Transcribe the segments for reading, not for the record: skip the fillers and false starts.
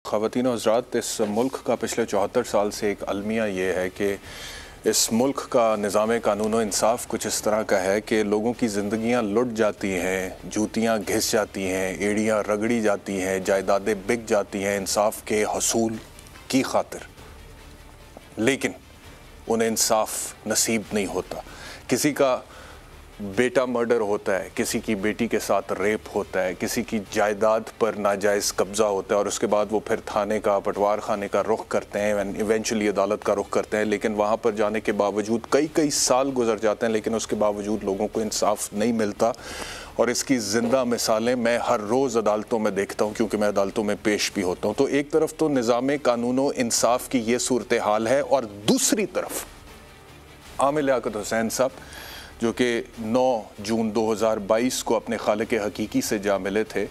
ख़वातीन और हज़रात, इस मुल्क का पिछले 74 साल से एक अलमिया ये है कि इस मुल्क का निज़ाम कानून और इंसाफ कुछ इस तरह का है कि लोगों की ज़िंदगियाँ लुट जाती हैं, जूतियाँ घिस जाती हैं, एड़ियाँ रगड़ी जाती हैं, जायदादें बिक जाती हैं इंसाफ के हसूल की खातिर, लेकिन उन्हें इंसाफ नसीब नहीं होता। किसी का बेटा मर्डर होता है, किसी की बेटी के साथ रेप होता है, किसी की जायदाद पर नाजायज़ कब्ज़ा होता है और उसके बाद वो फिर थाने का, पटवार खाने का रुख करते हैं, इवेंचुअली अदालत का रुख करते हैं, लेकिन वहाँ पर जाने के बावजूद कई साल गुजर जाते हैं, लेकिन उसके बावजूद लोगों को इंसाफ नहीं मिलता। और इसकी ज़िंदा मिसालें मैं हर रोज़ अदालतों में देखता हूँ, क्योंकि मैं अदालतों में पेश भी होता हूँ। तो एक तरफ तो निज़ाम कानून और इंसाफ की ये सूरत हाल है, और दूसरी तरफ आमिर लियाकत हुसैन साहब जो कि 9 जून 2022 को अपने खालिक हकीकी से जा मिले थे,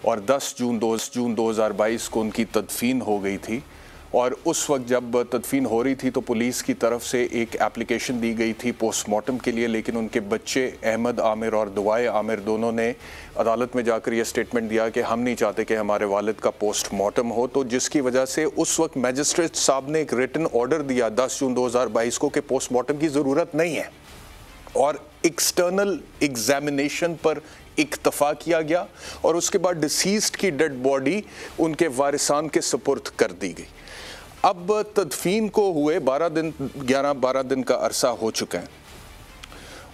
और 10 जून 2022 को उनकी तदफीन हो गई थी। और उस वक्त जब तदफीन हो रही थी तो पुलिस की तरफ से एक एप्लीकेशन दी गई थी पोस्टमार्टम के लिए, लेकिन उनके बच्चे अहमद आमिर और दुआए आमिर दोनों ने अदालत में जाकर यह स्टेटमेंट दिया कि हम नहीं चाहते कि हमारे वालिद का पोस्टमार्टम हो। तो जिसकी वजह से उस वक्त मैजिस्ट्रेट साहब ने एक रिटन ऑर्डर दिया 10 जून 2022 को कि पोस्टमार्टम की ज़रूरत नहीं है, और एक्सटर्नल एग्जामिनेशन पर इक्तफा किया गया, और उसके बाद डिसीज्ड की डेड बॉडी उनके वारिसान के सुपुर्द कर दी गई। अब तदफीन को हुए 11-12 दिन का अरसा हो चुका है,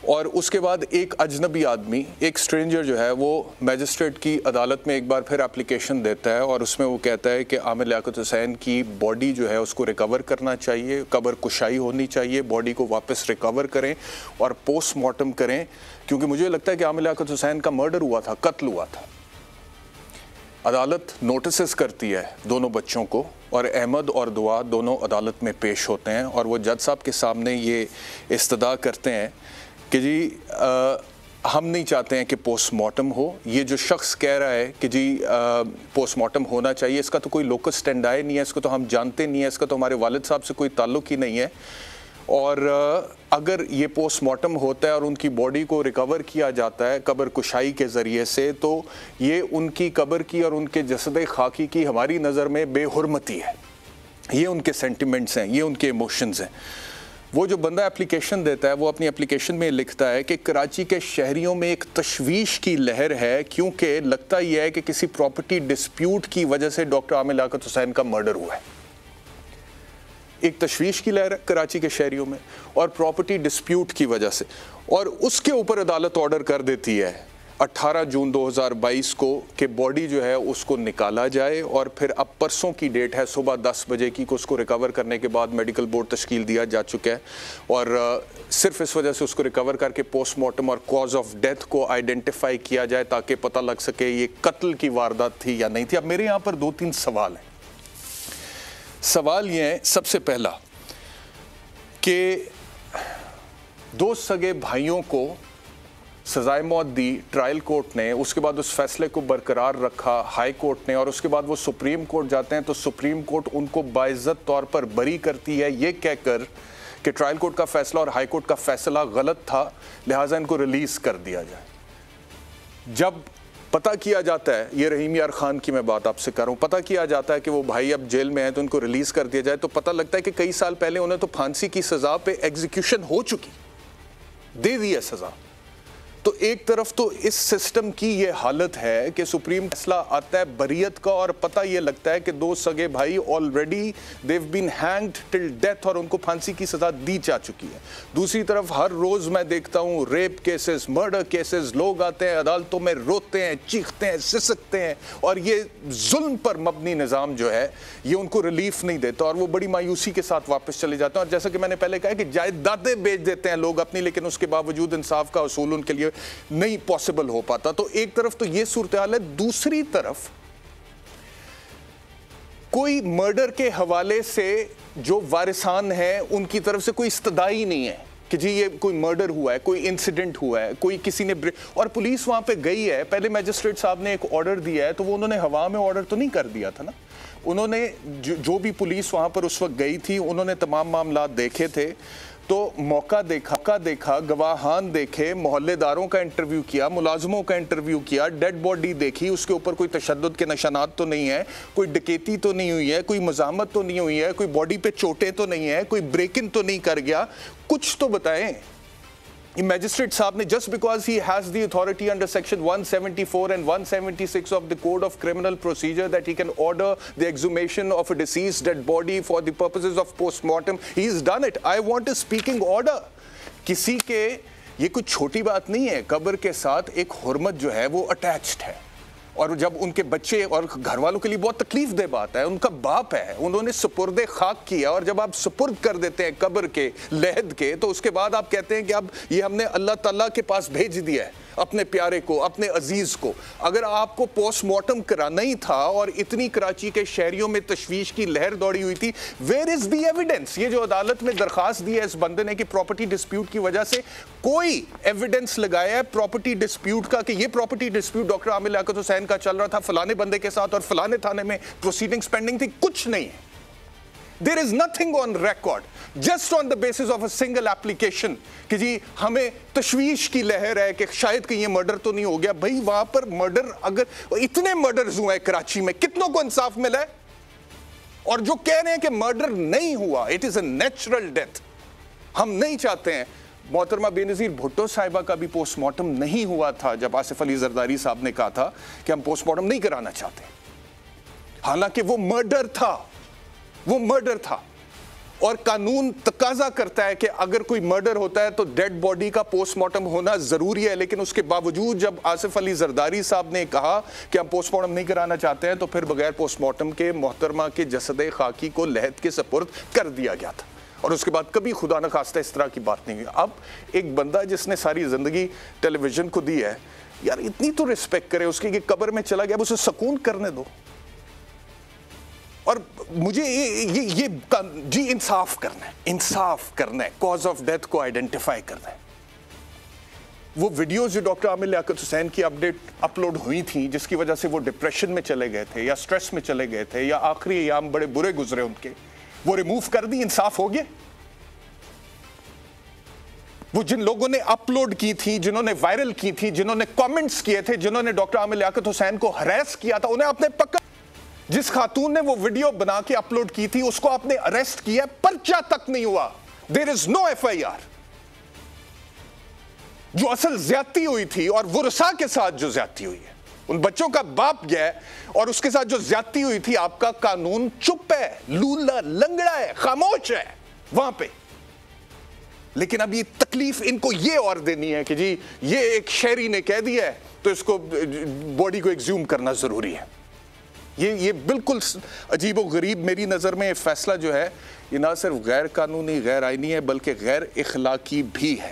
और उसके बाद एक अजनबी आदमी, एक स्ट्रेंजर जो है, वो मैजिस्ट्रेट की अदालत में एक बार फिर एप्लीकेशन देता है, और उसमें वो कहता है कि आमिर लियाकत हुसैन की बॉडी जो है उसको रिकवर करना चाहिए, कब्र कुशाई होनी चाहिए, बॉडी को वापस रिकवर करें और पोस्टमार्टम करें, क्योंकि मुझे लगता है कि आमिर लियाकत हुसैन का मर्डर हुआ था, कत्ल हुआ था। अदालत नोटिस करती है दोनों बच्चों को, और अहमद और दुआ दोनों अदालत में पेश होते हैं, और वो जज साहब के सामने ये इस्तदा करते हैं कि जी हम नहीं चाहते हैं कि पोस्टमार्टम हो। ये जो शख्स कह रहा है कि जी पोस्टमार्टम होना चाहिए, इसका तो कोई लोकस स्टैंडाई नहीं है, इसको तो हम जानते नहीं है, इसका तो हमारे वालिद साहब से कोई ताल्लुक़ ही नहीं है। और अगर ये पोस्टमार्टम होता है और उनकी बॉडी को रिकवर किया जाता है कब्र कुशाई के ज़रिए से, तो ये उनकी कब्र की और उनके जसद खाकी की हमारी नज़र में बेहुरमती है। ये उनके सेंटिमेंट्स हैं, ये उनके इमोशंस हैं। वो जो बंदा एप्लीकेशन देता है वो अपनी एप्लीकेशन में लिखता है कि कराची के शहरियों में एक तशवीश की लहर है, क्योंकि लगता यह है कि किसी प्रॉपर्टी डिस्प्यूट की वजह से डॉक्टर आमिर लियाकत हुसैन का मर्डर हुआ है। एक तशवीश की लहर है कराची के शहरियों में, और प्रॉपर्टी डिस्प्यूट की वजह से, और उसके ऊपर अदालत ऑर्डर कर देती है 18 जून 2022 को कि बॉडी जो है उसको निकाला जाए, और फिर अब परसों की डेट है सुबह 10 बजे की, को उसको रिकवर करने के बाद मेडिकल बोर्ड तश्कील दिया जा चुका है, और सिर्फ इस वजह से उसको रिकवर करके पोस्टमार्टम और कॉज ऑफ डेथ को आइडेंटिफाई किया जाए ताकि पता लग सके ये कत्ल की वारदात थी या नहीं थी। अब मेरे यहाँ पर 2-3 सवाल हैं। सवाल ये है, सबसे पहला कि 2 सगे भाइयों को सजाए मौत दी ट्रायल कोर्ट ने, उसके बाद उस फैसले को बरकरार रखा हाई कोर्ट ने, और उसके बाद वो सुप्रीम कोर्ट जाते हैं तो सुप्रीम कोर्ट उनको बाइज्जत तौर पर बरी करती है, ये कहकर कि ट्रायल कोर्ट का फैसला और हाई कोर्ट का फैसला गलत था, लिहाजा इनको रिलीज़ कर दिया जाए। जब पता किया जाता है, ये रहीम यार खान की मैं बात आपसे कर रहा हूँ, पता किया जाता है कि वो भाई अब जेल में है तो उनको रिलीज़ कर दिया जाए, तो पता लगता है कि कई साल पहले उन्हें तो फांसी की सज़ा पे एग्जीक्यूशन हो चुकी, दे दी है सज़ा। तो एक तरफ तो इस सिस्टम की ये हालत है कि सुप्रीम फैसला आता है बरियत का, और पता ये लगता है कि 2 सगे भाई already have been hanged till death, और उनको फांसी की सज़ा दी जा चुकी है। दूसरी तरफ हर रोज़ मैं देखता हूँ रेप केसेस, मर्डर केसेस, लोग आते हैं अदालतों में, रोते हैं, चीखते हैं, सिसकते हैं, और ये जुल्म पर मबनी निज़ाम जो है ये उनको रिलीफ नहीं देता, और वो बड़ी मायूसी के साथ वापस चले जाते हैं। और जैसा कि मैंने पहले कहा कि जायदादें बेच देते हैं लोग अपनी, लेकिन उसके बावजूद इंसाफ का उसूल उनके लिए नहीं पॉसिबल हो पाता। तो एक तरफ तो ये सूरत हाल है, दूसरी तरफ कोई मर्डर के हवाले से जो वारिसान है उनकी तरफ से कोई इस्तदाई नहीं है कि जी ये कोई मर्डर हुआ है, कोई इंसिडेंट हुआ है, कोई किसी ने और पुलिस वहां पे गई है। पहले मैजिस्ट्रेट साहब ने एक ऑर्डर दिया है तो वो उन्होंने हवा में ऑर्डर तो नहीं कर दिया था ना, उन्होंने जो भी पुलिस वहां पर उस वक्त गई थी उन्होंने तमाम मामला देखे थे। تو موقع دیکھا گواہان دیکھے، محلے داروں کا انٹرویو کیا، ملازموں کا انٹرویو کیا، ڈیڈ باڈی دیکھی، اس کے اوپر کوئی تشدد کے نشانات تو نہیں ہے، کوئی ڈکیتی تو نہیں ہوئی ہے، کوئی مزاحمت تو نہیں ہوئی ہے، کوئی باڈی پہ چوٹیں تو نہیں ہے، کوئی بریکنگ تو نہیں کر گیا، کچھ تو بتائیں۔ میجسٹریٹ صاحب نے just because he has the authority under section 174 and 176 of the Code of Criminal Procedure that he can order the exhumation of a deceased dead body for the purposes of post-mortem, he's done it. I want a speaking order. کسی کے یہ کوئی چھوٹی بات نہیں ہے، قبر کے ساتھ ایک حرمت جو ہے وہ اٹیچڈ ہے، اور جب ان کے بچے اور گھر والوں کے لیے بہت تکلیف دہ بات ہے، ان کا باپ ہے، انہوں نے سپرد خاک کیا، اور جب آپ سپرد کر دیتے ہیں قبر کے لحد کے، تو اس کے بعد آپ کہتے ہیں کہ اب یہ ہم نے اللہ تعالیٰ کے پاس بھیج دیا ہے اپنے پیارے کو، اپنے عزیز کو۔ اگر آپ کو پوسٹ مارٹم کرانا ہی تھا اور اتنی کراچی کے شہریوں میں تشویش کی لہر دوڑی ہوئی تھی، ویئر از دی ایویڈنس؟ یہ جو عدالت میں درخواست دی ہے اس بندے نے کہ پراپرٹی ڈسپیوٹ کی وجہ سے، کوئی ایویڈنس لگایا ہے پراپرٹی ڈسپیوٹ کا کہ یہ property dispute doctor Aamir Liaquat حسین کا چل رہا تھا فلانے بندے کے ساتھ اور فلانے تھانے میں پروسیڈنگز پینڈنگ تھی؟ کچھ نہیں ہے۔ There is nothing on record, just on the basis of a single application کہ جی ہمیں تشویش کی لہر ہے کہ شاید کہ یہ مرڈر تو نہیں ہو گیا۔ بھائی وہاں پر مرڈر، اگر اتنے مرڈرز ہوئے ہیں کراچی میں، کتنوں کو انصاف ملا ہے؟ اور جو کہہ رہے ہیں کہ مرڈر نہیں ہوا، it is a natural death، ہم نہیں چاہتے ہیں۔ محترمہ بے نظیر بھٹو صاحبہ کا بھی پوسٹ مارٹم نہیں ہوا تھا جب آصف علی زرداری صاحب نے کہا تھا کہ ہم پوسٹ مارٹم نہیں کرانا چاہتے، حالانکہ وہ مرڈر تھا، وہ مرڈر تھا۔ اور قانون تقاضا کرتا ہے کہ اگر کوئی مرڈر ہوتا ہے تو ڈیڈ باڈی کا پوسٹ مارٹم ہونا ضروری ہے، لیکن اس کے باوجود جب آصف علی زرداری صاحب نے کہا کہ ہم پوسٹ مارٹم نہیں کرانا چاہتے ہیں تو پھر بغیر پوسٹ مارٹم کے محترمہ کے جسد خاکی کو لحد کے سپرد کر دیا گیا تھا، اور اس کے بعد کبھی خدا نخواستہ اس طرح کی بات نہیں ہوئی۔ اب ایک بندہ جس نے ساری زندگی ٹیلی ویژن کو دی ہے، یار اتنی تو ریسپیکٹ کرے اس کی کہ قبر میں چلا گیا، اب اسے سکون کرنے دو۔ اور مجھے یہ جی انصاف کرنا ہے، کاز آف ڈیتھ کو آئیڈینٹیفائی کرنا ہے۔ وہ ویڈیوز جو ڈاکٹر عامر لیاقت حسین کی اپلوڈ ہوئی تھیں جس کی وجہ سے وہ ڈپریشن میں چلے گئے تھے یا سٹریس میں چلے گئے تھے یا آخری ایام بڑے برے گزرے ان کے، وہ ریموو کر دی، انصاف ہو گیا۔ وہ جن لوگوں نے اپلوڈ کی تھی، جنہوں نے وائرل کی تھی، جنہوں نے کامنٹس کیے تھے، جنہوں نے ڈاکٹر عامر لیاقت حسین کو ہریس کیا تھا، انہیں آپ نے پکڑ، جس خاتون نے وہ ویڈیو بنا کے اپلوڈ کی تھی اس کو آپ نے اریسٹ کیا، پرچہ تک نہیں ہوا، دیر از نو FIR۔ جو اصل زیادتی ہوئی تھی اور ورثاء کے ساتھ جو زیادتی ہوئی ہے، ان بچوں کا باپ گیا ہے اور اس کے ساتھ جو زیادتی ہوئی تھی، آپ کا قانون چپ ہے، لولا لنگڑا ہے، خاموش ہے وہاں پہ۔ لیکن اب یہ تکلیف ان کو یہ اور دینی ہے کہ جی یہ ایک شہری نے کہہ دیا ہے تو اس کو باڈی کو ایکزیوم کرنا ضروری ہے۔ یہ بالکل عجیب و غریب میری نظر میں فیصلہ جو ہے، یہ نہ صرف غیر قانونی، غیر آئینی ہے، بلکہ غیر اخلاقی بھی ہے۔